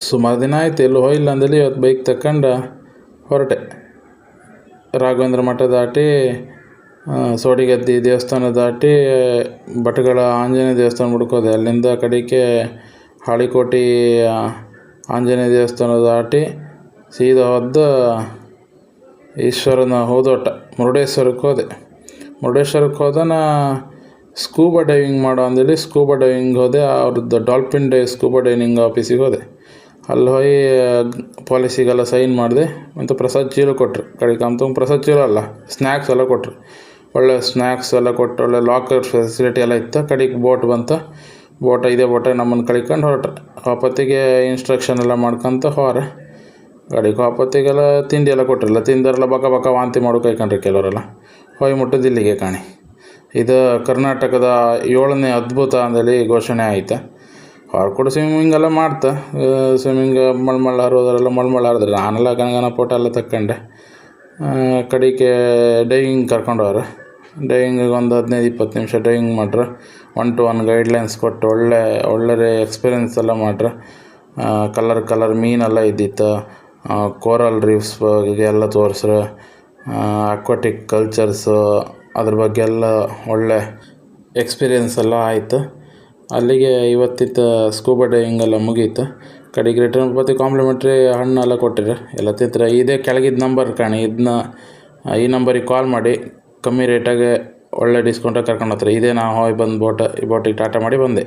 ಸುಮಾರು ದಿನ ಆಯ್ತು ಎಲ್ಲೂ ಹೋಗಿಲ್ಲ ಅಂದೇಳಿ ಇವತ್ತು ಬೈಕ್ ತಗೊಂಡು ಹೊರಟೆ. ರಾಘವೇಂದ್ರ ಮಠ ದಾಟಿ ಸೋಡಿಗದ್ದಿ ದೇವಸ್ಥಾನ ದಾಟಿ ಭಟ್ಗಳ ಆಂಜನೇಯ ದೇವಸ್ಥಾನ ಹುಡ್ಕೋದೆ. ಅಲ್ಲಿಂದ ಕಡೆಗೆ ಹಾಳಿಕೋಟೆ ಆಂಜನೇಯ ದೇವಸ್ಥಾನ ದಾಟಿ ಸೀದಾ ಹೋದ ಈಶ್ವರನ ಹೋದೋಟ ಮುರುಡೇಶ್ವರಕ್ಕೆ ಹೋದೆ. ಮುರುಡೇಶ್ವರಕ್ಕೆ ಹೋದ ಸ್ಕೂಬಾ ಡೈವಿಂಗ್ ಮಾಡೋ ಅಂದೇಳಿ ಸ್ಕೂಬಾ ಡೈವಿಂಗ್ ಹೋದೆ. ಅವ್ರದ್ದು ಡಾಲ್ಫಿನ್ ಸ್ಕೂಬಾ ಡೈವಿಂಗ್ ಆಫೀಸಿಗೆ ಹೋದೆ. ಅಲ್ಲಿ ಹೋಗಿ ಪಾಲಿಸಿಗೆಲ್ಲ ಸೈನ್ ಮಾಡಿದೆ ಮತ್ತು ಪ್ರಸಾದ್ ಚೀಲ ಕೊಟ್ಟರು. ಕಡೆಗೆ ಅಂತಂಗೆ ಪ್ರಸಾದ್ ಚೀಲ ಅಲ್ಲ, ಸ್ನ್ಯಾಕ್ಸ್ ಎಲ್ಲ ಕೊಟ್ಟರು. ಒಳ್ಳೆ ಸ್ನ್ಯಾಕ್ಸ್ ಎಲ್ಲ ಕೊಟ್ಟು ಒಳ್ಳೆ ಲಾಕರ್ ಫೆಸಿಲಿಟಿ ಎಲ್ಲ ಇತ್ತು. ಕಡೆಗೆ ಬೋಟ್ ಬಂತು. ಇದೇ ಬೋಟಾಗಿ ನಮ್ಮನ್ನು ಕಳ್ಕೊಂಡು ಹೊರಟ್ರು. ವಾಪತ್ತಿಗೆ ಇನ್ಸ್ಟ್ರಕ್ಷನ್ ಎಲ್ಲ ಮಾಡ್ಕೊಂತ ಹೊರ ಕಡೆಗೆ ವಾಪತ್ತಿಗೆಲ್ಲ ತಿಂಡಿ ಎಲ್ಲ ಕೊಟ್ಟಿರಲ್ಲ. ತಿಂದರೆಲ್ಲ ಬಕ ವಾಂತಿ ಮಾಡೋ ಕೈಕೊಂಡ್ರಿ ಕೆಲವರೆಲ್ಲ. ಹೋಗಿ ಮುಟ್ಟೋದು ಇಲ್ಲಿಗೆ ಕಾಣಿ. ಇದು ಕರ್ನಾಟಕದ 7ನೇ ಅದ್ಭುತ ಅಂದೇಳಿ ಘೋಷಣೆ ಆಯಿತು. ಅವ್ರು ಕೂಡ ಸ್ವಿಮ್ಮಿಂಗ್ ಎಲ್ಲ ಮಾಡ್ತಾ ಸ್ವಿಮ್ಮಿಂಗ್ ಮಳ್ಮಳ್ಳ ಹರಿದವರೆಲ್ಲ ಮಳ್ಮಳ್ಳ ಹರಿದ್ರೆ ನಾನೆಲ್ಲ ಗನಗನ ಫೋಟೋ ಎಲ್ಲ ತಕ್ಕೊಂಡೆ. ಕಡೆಗೆ ಡೈವಿಂಗ್ ಕರ್ಕೊಂಡವ್ರು. ಡೈವಿಂಗಿಗೆ ಒಂದು 15-20 ನಿಮಿಷ ಡೈವಿಂಗ್ ಮಾಡ್ರು. 1-to-1 ಗೈಡ್ಲೈನ್ಸ್ ಕೊಟ್ಟು ಒಳ್ಳೆ ಎಕ್ಸ್ಪೀರಿಯೆನ್ಸ್ ಎಲ್ಲ ಮಾಡ್ರು. ಕಲರ್ ಮೀನೆಲ್ಲ ಇದ್ದಿತ್ತು. ಕೋರಲ್ ರೀಫ್ಸ್ ಬಗ್ಗೆ ಎಲ್ಲ ತೋರಿಸ್ರು. ಅಕ್ವಾಟಿಕ್ ಕಲ್ಚರ್ಸು ಅದ್ರ ಬಗ್ಗೆ ಎಲ್ಲ ಒಳ್ಳೆ ಎಕ್ಸ್ಪೀರಿಯೆನ್ಸ್ ಎಲ್ಲ ಆಯಿತು. ಅಲ್ಲಿಗೆ ಇವತ್ತಿತ್ತು ಸ್ಕೂಬಾ ಡೈವಿಂಗ್ ಎಲ್ಲ ಮುಗೀತು. ಕಡೆಗೆ ರಿಟರ್ನ್ ಬರ್ತಿ ಕಾಂಪ್ಲಿಮೆಂಟ್ರಿ ಹಣ್ಣೆಲ್ಲ ಕೊಟ್ಟಿರು. ಎಲ್ಲ ತಿಂತಾರೆ. ಇದೇ ಕೆಳಗಿದ್ದ ನಂಬರ್ ಕಾಣಿ, ಈ ನಂಬರಿಗೆ ಕಾಲ್ ಮಾಡಿ ಕಮ್ಮಿ ರೇಟಾಗೆ ಒಳ್ಳೆ ಡಿಸ್ಕೌಂಟಾಗಿ ಕರ್ಕೊಂಡು ಹೋಗ್ತಾರೆ. ಇದೇ ನಾವು ಹೋಗಿ ಬಂದು ಈ ಬೋಟಿಗೆ ಟಾಟಾ ಮಾಡಿ ಬಂದೆ.